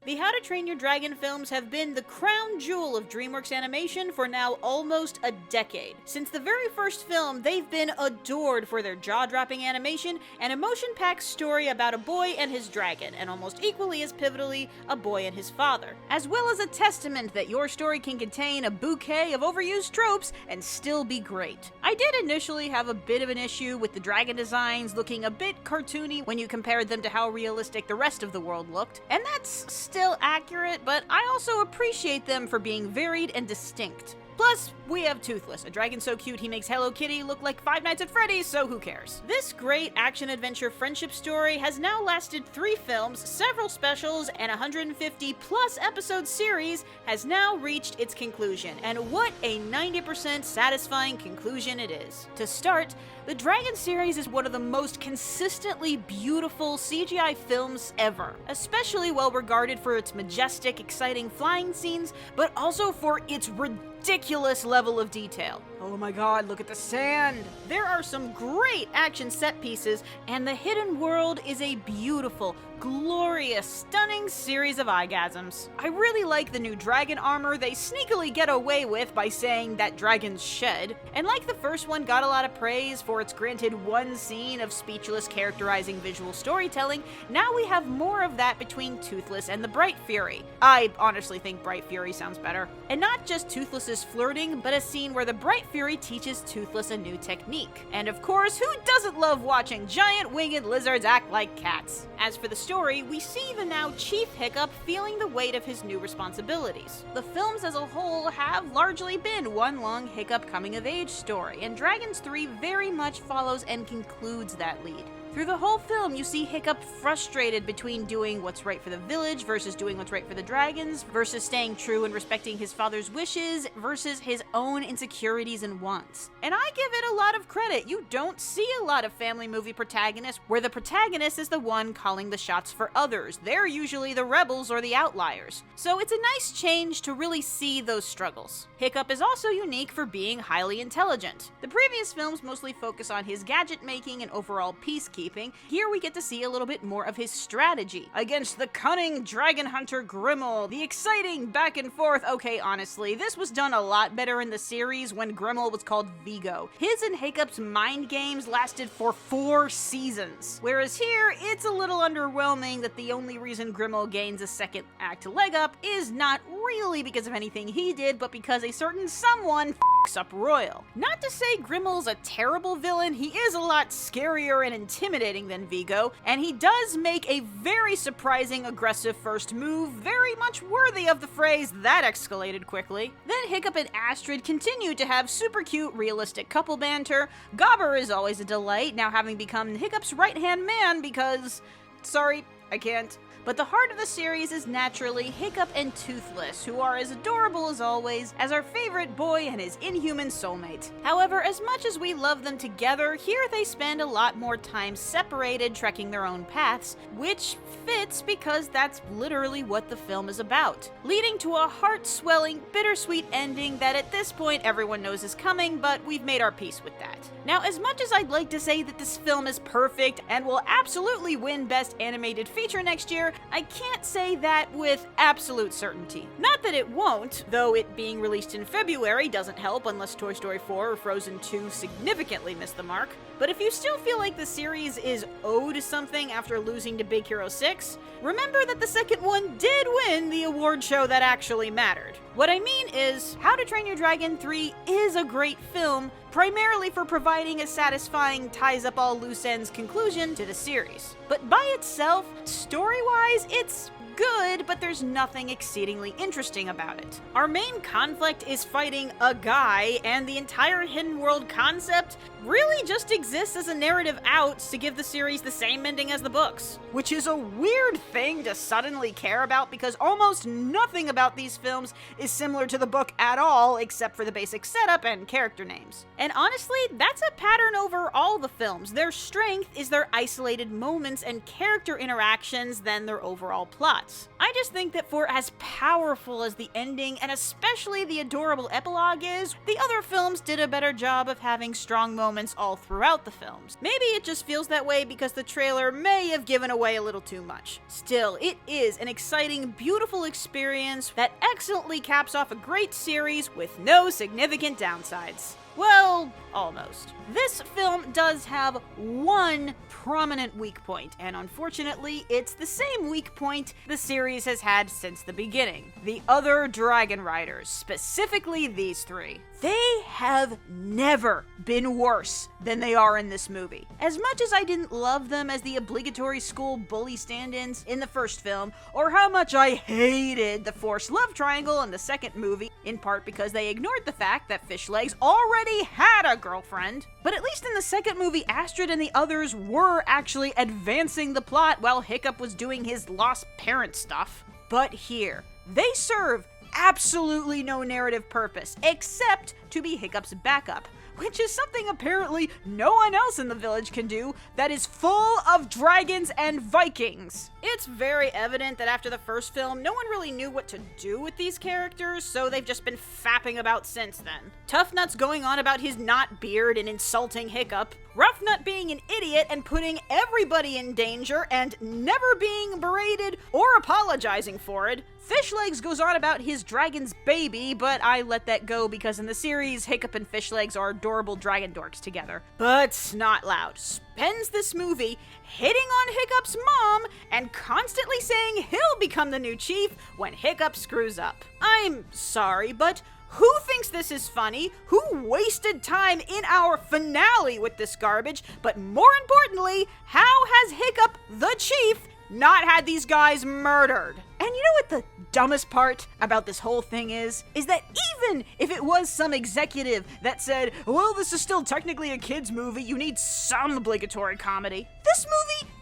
The How to Train Your Dragon films have been the crown jewel of DreamWorks Animation for now almost a decade. Since the very first film, they've been adored for their jaw-dropping animation and emotion-packed story about a boy and his dragon, and almost equally as pivotally, a boy and his father. As well as a testament that your story can contain a bouquet of overused tropes and still be great. I did initially have a bit of an issue with the dragon designs looking a bit cartoony when you compared them to how realistic the rest of the world looked, and that's still accurate, but I also appreciate them for being varied and distinct. Plus, we have Toothless, a dragon so cute he makes Hello Kitty look like Five Nights at Freddy's, so who cares? This great action-adventure friendship story has now lasted 3 films, several specials, and 150-plus episode series has now reached its conclusion, and what a 90% satisfying conclusion it is. To start, the Dragon series is one of the most consistently beautiful CGI films ever, especially well regarded for its majestic, exciting flying scenes, but also for its ridiculous level of detail. Oh my god, look at the sand! There are some great action set pieces, and the hidden world is a beautiful, glorious, stunning series of eyegasms. I really like the new dragon armor they sneakily get away with by saying that dragons shed, and like the first one got a lot of praise for its granted one scene of speechless characterizing visual storytelling, now we have more of that between Toothless and the Bright Fury. I honestly think Bright Fury sounds better. And not just Toothless's flirting, but a scene where the Bright Fury teaches Toothless a new technique. And of course, who doesn't love watching giant winged lizards act like cats? As for the story, we see the now Chief Hiccup feeling the weight of his new responsibilities. The films as a whole have largely been one long Hiccup coming-of-age story, and Dragons 3 very much follows and concludes that lead. Through the whole film, you see Hiccup frustrated between doing what's right for the village versus doing what's right for the dragons, versus staying true and respecting his father's wishes, versus his own insecurities and wants. And I give it a lot of credit. You don't see a lot of family movie protagonists where the protagonist is the one calling the shots for others. They're usually the rebels or the outliers. So it's a nice change to really see those struggles. Hiccup is also unique for being highly intelligent. The previous films mostly focus on his gadget making and overall peacekeeping. Here we get to see a little bit more of his strategy against the cunning dragon hunter Grimmel, the exciting back and forth. Okay, honestly, this was done a lot better in the series when Grimmel was called Vigo. His and Hiccup's mind games lasted for 4 seasons, whereas here it's a little underwhelming that the only reason Grimmel gains a second act leg up is not really because of anything he did, but because a certain someone f***s up Royal. Not to say Grimmel's a terrible villain, he is a lot scarier and intimidating than Vigo, and he does make a very surprising aggressive first move, very much worthy of the phrase, "that escalated quickly." Then Hiccup and Astrid continue to have super cute, realistic couple banter. Gobber is always a delight, now having become Hiccup's right-hand man because... sorry, I can't. But the heart of the series is naturally Hiccup and Toothless, who are as adorable as always as our favorite boy and his inhuman soulmate. However, as much as we love them together, here they spend a lot more time separated, trekking their own paths, which fits because that's literally what the film is about, leading to a heart-swelling, bittersweet ending that at this point everyone knows is coming, but we've made our peace with that. Now, as much as I'd like to say that this film is perfect and will absolutely win Best Animated Feature next year, I can't say that with absolute certainty. Not that it won't, though it being released in February doesn't help unless Toy Story 4 or Frozen 2 significantly miss the mark. But if you still feel like the series is owed something after losing to Big Hero 6, remember that the second one did win the award show that actually mattered. What I mean is, How to Train Your Dragon 3 is a great film, primarily for providing a satisfying ties-up-all-loose-ends conclusion to the series. But by itself, story-wise, it's good, but there's nothing exceedingly interesting about it. Our main conflict is fighting a guy, and the entire hidden world concept really just exists as a narrative out to give the series the same ending as the books. Which is a weird thing to suddenly care about because almost nothing about these films is similar to the book at all except for the basic setup and character names. And honestly, that's a pattern over all the films. Their strength is their isolated moments and character interactions than their overall plots. I just think that for as powerful as the ending and especially the adorable epilogue is, the other films did a better job of having strong moments moments all throughout the films. Maybe it just feels that way because the trailer may have given away a little too much. Still, it is an exciting, beautiful experience that excellently caps off a great series with no significant downsides. Well, almost. This film does have one prominent weak point, and unfortunately, it's the same weak point the series has had since the beginning. The other Dragon Riders, specifically these three. They have never been worse than they are in this movie. As much as I didn't love them as the obligatory school bully stand-ins in the first film, or how much I hated the forced love triangle in the second movie, in part because they ignored the fact that Fishlegs already had a girlfriend, but at least in the second movie, Astrid and the others were actually advancing the plot while Hiccup was doing his lost parent stuff. But here, they serve absolutely no narrative purpose, except to be Hiccup's backup, which is something apparently no one else in the village can do that is full of dragons and Vikings. It's very evident that after the first film, no one really knew what to do with these characters, so they've just been fapping about since then. Toughnut's going on about his knot beard and insulting Hiccup, Roughnut being an idiot and putting everybody in danger and never being berated or apologizing for it. Fishlegs goes on about his dragon's baby, but I let that go because in the series, Hiccup and Fishlegs are adorable dragon dorks together. But Not Loud spends this movie hitting on Hiccup's mom and constantly saying he'll become the new chief when Hiccup screws up. I'm sorry, but who thinks this is funny? Who wasted time in our finale with this garbage? But more importantly, how has Hiccup, the chief, not had these guys murdered? And you know what the dumbest part about this whole thing is? Is that even if it was some executive that said, well, this is still technically a kid's movie, you need some obligatory comedy, this movie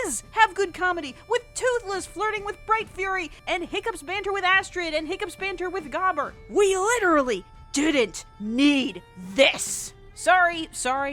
does have good comedy, with Toothless flirting with Bright Fury, and Hiccup's banter with Astrid, and Hiccup's banter with Gobber. We literally didn't need this. Sorry,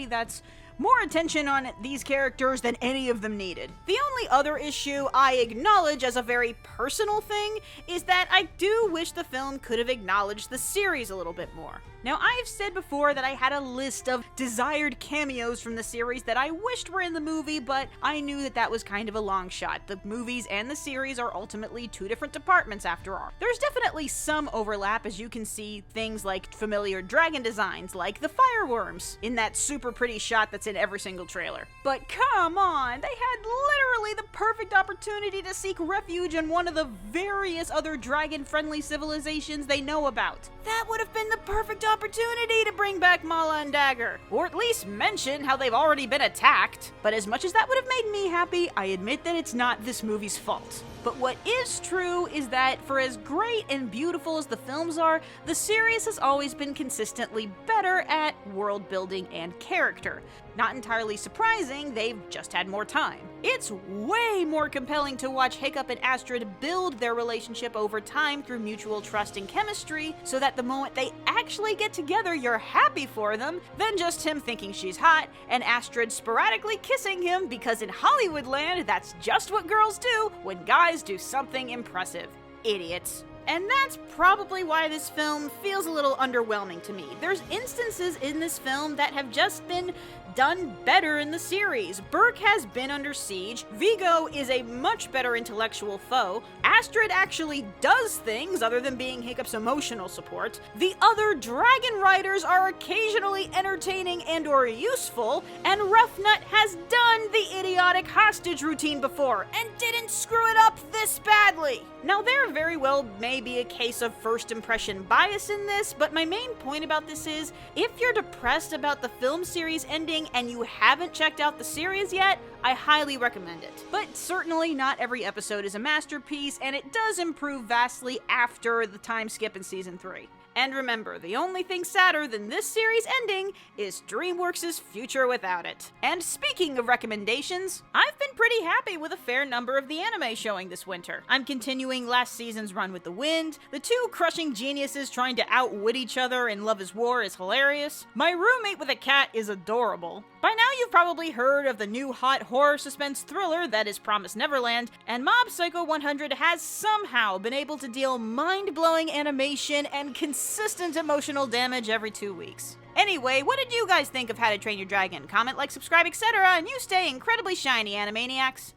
that's more attention on these characters than any of them needed. The only other issue I acknowledge as a very personal thing is that I do wish the film could have acknowledged the series a little bit more. Now, I've said before that I had a list of desired cameos from the series that I wished were in the movie, but I knew that that was kind of a long shot. The movies and the series are ultimately two different departments after all. There's definitely some overlap, as you can see things like familiar dragon designs, like the fireworms, in that super pretty shot that's in every single trailer. But come on, they had literally the perfect opportunity to seek refuge in one of the various other dragon-friendly civilizations they know about. That would have been the perfect opportunity to bring back Mala and Dagger, or at least mention how they've already been attacked. But as much as that would have made me happy, I admit that it's not this movie's fault. But what is true is that for as great and beautiful as the films are, the series has always been consistently better at world building and character. Not entirely surprising, they've just had more time. It's way more compelling to watch Hiccup and Astrid build their relationship over time through mutual trust and chemistry, so that the moment they actually get together, you're happy for them, than just him thinking she's hot and Astrid sporadically kissing him, because in Hollywood land, that's just what girls do when guys do something impressive. Idiots. And that's probably why this film feels a little underwhelming to me. There's instances in this film that have just been done better in the series. Burke has been under siege, Vigo is a much better intellectual foe, Astrid actually does things other than being Hiccup's emotional support, the other dragon riders are occasionally entertaining and or useful, and Roughnut has done the idiotic hostage routine before, and didn't screw it up this badly. Now, there very well may be a case of first impression bias in this, but my main point about this is, if you're depressed about the film series ending and you haven't checked out the series yet, I highly recommend it. But certainly not every episode is a masterpiece, and it does improve vastly after the time skip in season 3. And remember, the only thing sadder than this series ending is DreamWorks' future without it. And speaking of recommendations, I've been pretty happy with a fair number of the anime showing this winter. I'm continuing last season's run with The Wind, the two crushing geniuses trying to outwit each other in Love is War is hilarious, My Roommate with a Cat is adorable. By now you've probably heard of the new hot horror suspense thriller that is Promised Neverland, and Mob Psycho 100 has somehow been able to deal mind-blowing animation and consistent consistent emotional damage every 2 weeks. Anyway, what did you guys think of How to Train Your Dragon? Comment, like, subscribe, etc., and you stay incredibly shiny, Animaniacs!